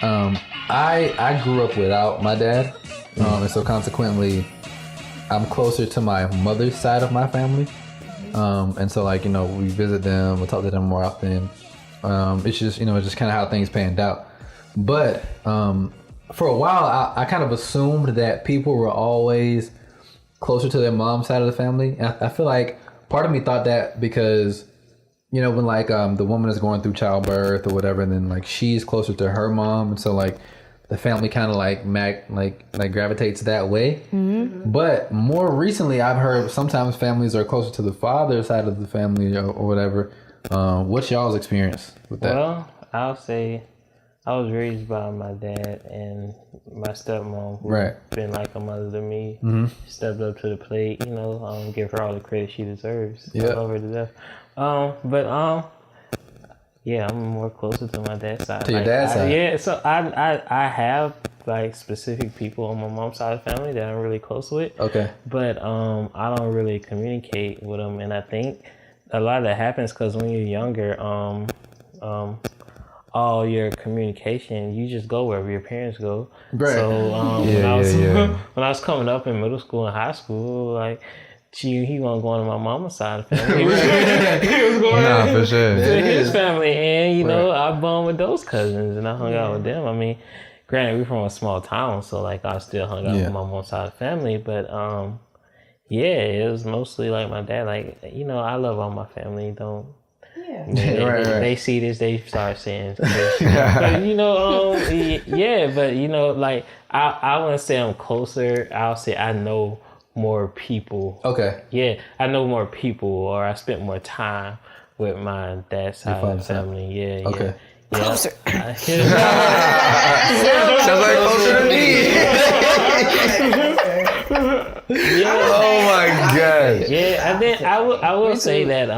I grew up without my dad, and so consequently, I'm closer to my mother's side of my family, and so like we visit them, we talk to them more often. It's just just kind of how things panned out. But for a while, I kind of assumed that people were always closer to their mom's side of the family. And I feel like part of me thought that because when like the woman is going through childbirth or whatever, and then like she's closer to her mom, and so like the family kind of like gravitates that way. Mm-hmm. But more recently, I've heard sometimes families are closer to the father side of the family or whatever. What's y'all's experience with that? Well, I'll say I was raised by my dad and my stepmom, who's been like a mother to me. Mm-hmm. Stepped up to the plate, give her all the credit she deserves. I love her to death. Yeah, I'm more closer to my dad's side. To your dad's side? Yeah, so I have like specific people on my mom's side of the family that I'm really close with. Okay. But I don't really communicate with them, and I think a lot of that happens because when you're younger, all your communication, you just go wherever your parents go. Right. So when I was coming up in middle school and high school, like he wasn't going to my mama's side of the family. He was going for sure. to his family, and I bonded with those cousins and I hung out with them. I mean, granted, we're from a small town, so like I still hung out with my mom's side of the family, but it was mostly like my dad. Like I love all my family. Don't. Yeah. They see this, they start saying this. But like I wouldn't say I'm closer. I'll say I know more people. Okay. Yeah, I know more people, or I spent more time with my dad's side of the family. Yeah. Okay. Yeah. Closer. Sounds like closer to me. Oh my god. Yeah, and then I will say that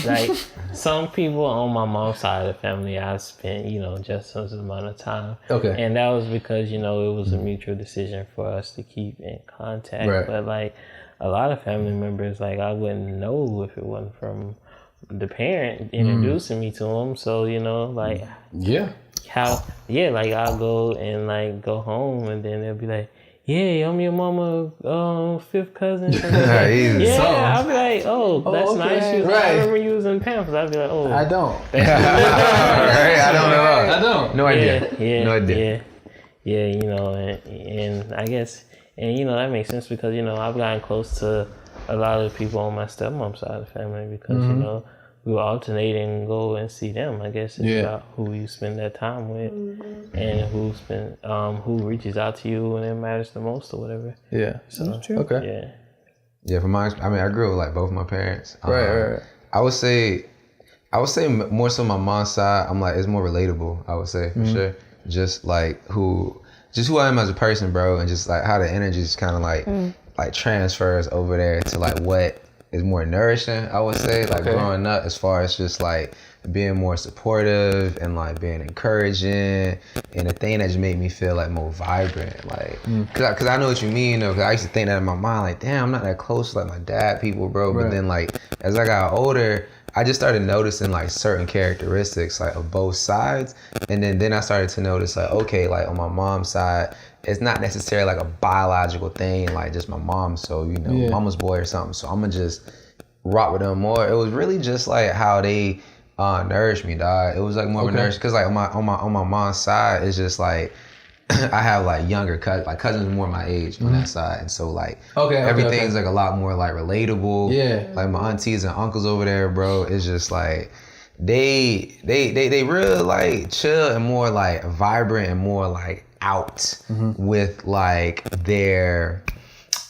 like some people on my mom's side of the family I spent just a amount of time. Okay. And that was because it was a mutual decision for us to keep in contact. Right. But like a lot of family members, like I wouldn't know if it wasn't from the parent introducing me to them. So like like I'll go and like go home, and then they'll be like, yeah, I'm your mama, fifth cousin. I'll be like, that's nice. I remember you was in Pampers. I'll be like, I don't. I don't know. I don't. No idea. No idea. And I guess, that makes sense because, I've gotten close to a lot of the people on my stepmom's side of the family because, we will alternate and go and see them. I guess it's about who you spend that time with and who reaches out to you when it matters the most or whatever. Yeah. So, that's true. Okay. Yeah. Yeah, I grew up with like both my parents. Right. I would say more so my mom's side, I'm like, it's more relatable, I would say, for sure. Just like who I am as a person, bro, and just like how the energy just kind of like transfers over there to like what is more nourishing, I would say, like growing up, as far as just like being more supportive and like being encouraging, and the thing that just made me feel like more vibrant, like cause I know what you mean, though, cause I used to think that in my mind, like, damn, I'm not that close to like my dad people, bro. But then like as I got older, I just started noticing like certain characteristics like of both sides, and then I started to notice like, okay, like on my mom's side, it's not necessarily like a biological thing, like just my mom, so mama's boy or something, so I'm gonna just rock with them more. It was really just like how they nourished me, dog. It was like more of a nourish, because like on my mom's side, it's just like I have like younger cousins more my age on that side, and so like everything's like a lot more like relatable. Yeah, like my aunties and uncles over there, bro, it's just like they real like chill and more like vibrant and more like out with like their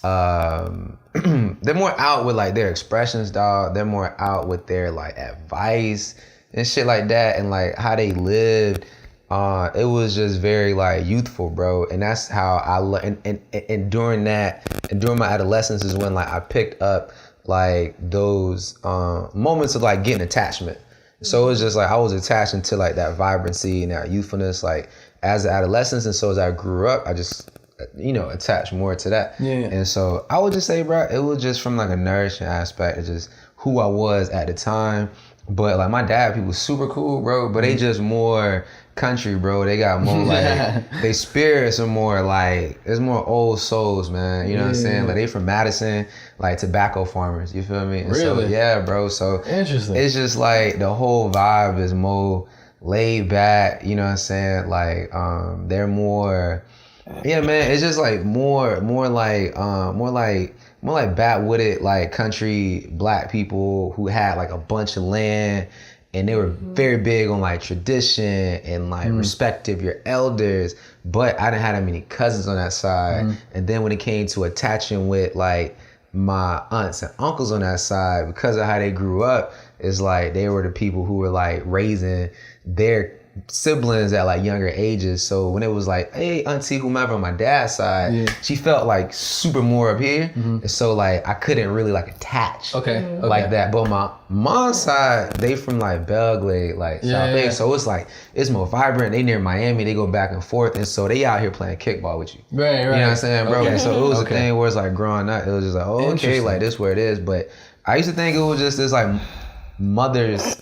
they're more out with like their expressions, dog. They're more out with their like advice and shit like that, and like how they lived. It was just very like youthful, bro, and that's how I and during that and during my adolescence is when like I picked up like those moments of like getting attachment. So it was just like I was attached into like that vibrancy and that youthfulness like as an adolescent, and so as I grew up, I just attached more to that. And so I would just say, bro, it was just from like a nourishing aspect of just who I was at the time, But like my dad, people super cool, bro. But they just more country, bro. They got more like they spirits are more like there's more old souls, man. You know what I'm saying? Like they from Madison, like tobacco farmers. You feel me? And really? So, yeah, bro. So interesting. It's just like the whole vibe is more laid back. You know what I'm saying? Like they're more. Yeah, man. It's just like more like backwooded like country black people who had like a bunch of land, and they were very big on like tradition and like respect of your elders. But I didn't have that many cousins on that side, and then when it came to attaching with like my aunts and uncles on that side, because of how they grew up, it's like they were the people who were like raising their siblings at like younger ages. So when it was like, hey, auntie, whomever on my dad's side, she felt like super more up here. And so like I couldn't really like attach like that. But my mom's side, they from like Belglade, like South Bay. So it's like it's more vibrant. They near Miami, they go back and forth, and so they out here playing kickball with you. Right. You know what I'm saying, bro? So it was a thing where it's like growing up, it was just like, oh, okay, like this where it is. But I used to think it was just this like mother's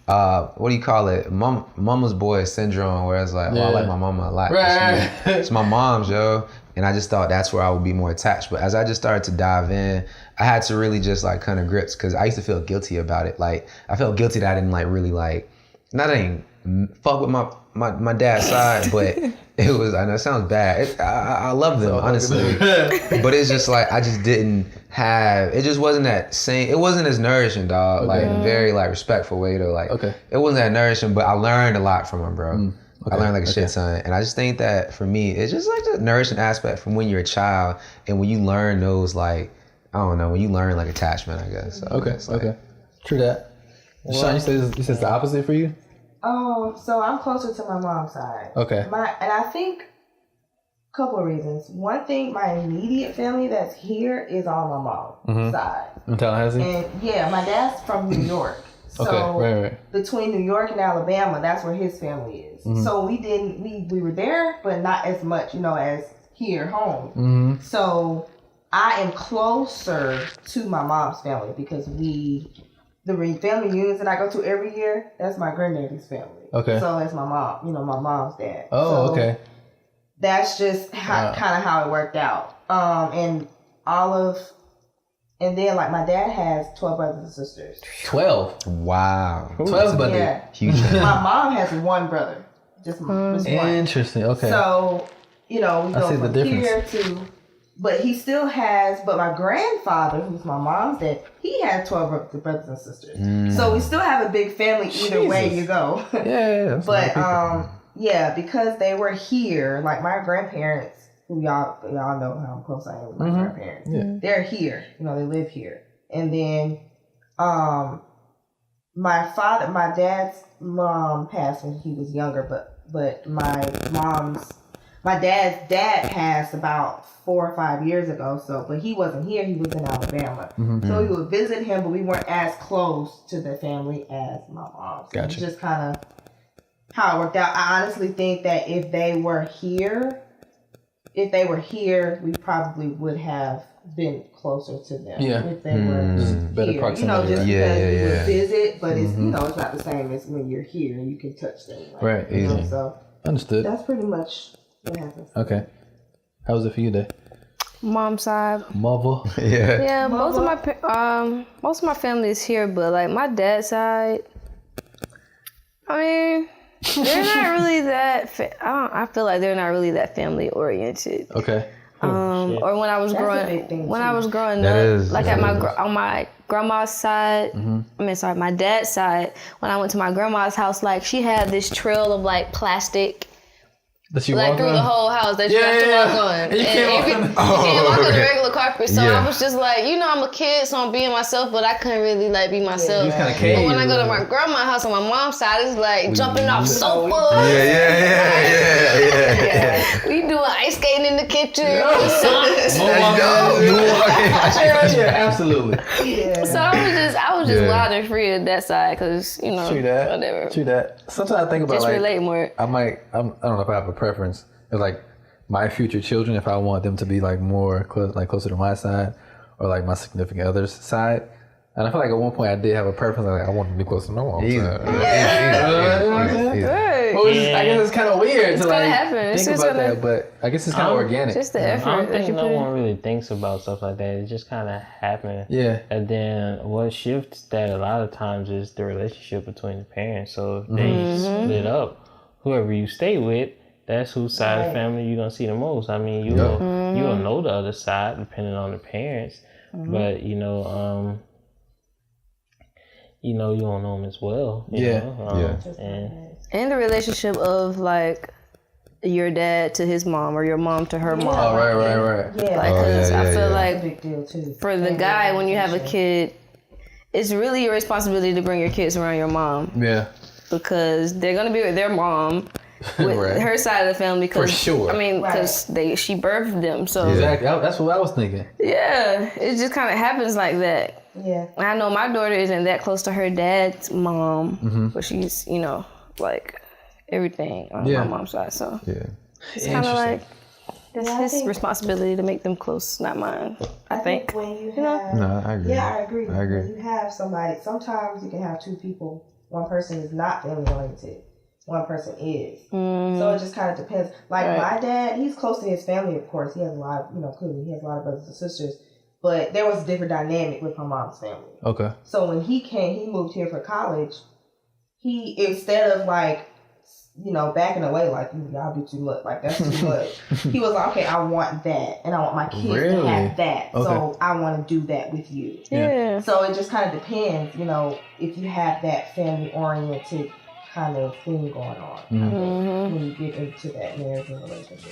what do you call it? Mama's boy syndrome, where it's like, oh, I like my mama a lot. Right. It's my mom's, yo. And I just thought that's where I would be more attached. But as I just started to dive in, I had to really just like kind of grips, because I used to feel guilty about it. Like I felt guilty that I didn't like really like, not that I didn't fuck with my dad's side, but it was, I know it sounds bad. I love them, honestly. But it's just like, I just didn't have, it just wasn't that same, it wasn't as nourishing, dog. Like very like respectful way to like, it wasn't that nourishing, but I learned a lot from him, bro. I learned like a shit ton. And I just think that for me, it's just like the nourishing aspect from when you're a child and when you learn those like, I don't know, when you learn like attachment, I guess. So like, True that. Sean, you said this is the opposite for you? So I'm closer to my mom's side. Okay. And I think a couple of reasons. One thing, my immediate family that's here is on my mom's side. In Tallahassee? And yeah, my dad's from New York. So right. Between New York and Alabama, that's where his family is. So we were there, but not as much, you know, as here home. So I am closer to my mom's family because the family reunions that I go to every year, that's my granddaddy's family. Okay. So that's my mom, you know, my mom's dad. Oh, so okay. That's just kind of how it worked out. And then like my dad has 12 brothers and sisters. 12? Wow. 12 buddy. Yeah. Huge. My mom has one brother. Just one. Interesting. Okay. So, you know, we go from here to... But he still has, but my grandfather, who's my mom's dad, he had 12 brothers and sisters. So we still have a big family either way you go. Yeah. But, because they were here, like my grandparents, who y'all know how close I am with my grandparents. Yeah. They're here. You know, they live here. And then my dad's mom passed when he was younger, but my dad's dad passed about 4 or 5 years ago. So, but he wasn't here. He was in Alabama. So we would visit him, but we weren't as close to the family as my mom. So it's just kind of how it worked out. I honestly think that if they were here, we probably would have been closer to them. Yeah. If they were just better proximity. You know, just because we would visit, but it's, you know, it's not the same as when you're here and you can touch them. Right. You know, so understood. That's pretty much what happens. Okay. How was it for you, Day? Mom's side. Mother. Yeah. Most of my family is here, but like my dad's side, I mean, they're not really that. I feel like they're not really that family oriented. Okay. Or when I was growing up, like at on my grandma's side, my dad's side, when I went to my grandma's house, like she had this trail of like plastic. Like through the whole house that you have to walk on. You can't walk on the regular carpet. So I was just like, you know, I'm a kid, so I'm being myself, but I couldn't really like be myself. But when I go to my grandma's house on my mom's side, it's like jumping off sofas. Yeah. We doing ice skating in the kitchen. Absolutely. So I was just wild and free at that side, because, you know, whatever. True that. Sometimes I think about just relate more. I don't know if I have a preference. It's like my future children, if I want them to be like more closer to my side, or like my significant other's side. And I feel like at one point I did have a preference. Like I wanted to be close to my mom. Easy. I guess it's kind of weird to like think about that, but I guess it's kind of organic. Just the effort. I don't think no one really thinks about stuff like that. It just kind of happened. Yeah. And then what shifts that a lot of times is the relationship between the parents. So if they split up, whoever you stay with, that's whose side of the family you're gonna see the most. I mean, you'll know the other side depending on the parents, but you don't know them as well. You know? And the relationship of like your dad to his mom or your mom to her mom. Oh, right. Yeah, like, I feel like big deal too. For the guy, when you have a kid, it's really your responsibility to bring your kids around your mom. Yeah. Because they're gonna be with their mom. With her side of the family, because for sure. I mean, because she birthed them, so exactly. That's what I was thinking. Yeah, it just kind of happens like that. Yeah, I know my daughter isn't that close to her dad's mom, but she's like everything on my mom's side. So it's kind of like it's his responsibility to make them close, not mine. I think. When you have, no, I agree. Yeah, I agree. When you have somebody, sometimes you can have two people. One person is not family oriented. One person is. So it just kind of depends. Like my dad, he's close to his family, of course. He has a lot of, clearly he has a lot of brothers and sisters. But there was a different dynamic with my mom's family. Okay. So when he moved here for college, he, instead of like, backing away, like, y'all do too much, like, that's too much. He was like, okay, I want that. And I want my kids to have that. Okay. So I want to do that with you. Yeah. So it just kind of depends, if you have that family oriented kind of thing going on when you get into that marriage and relationship.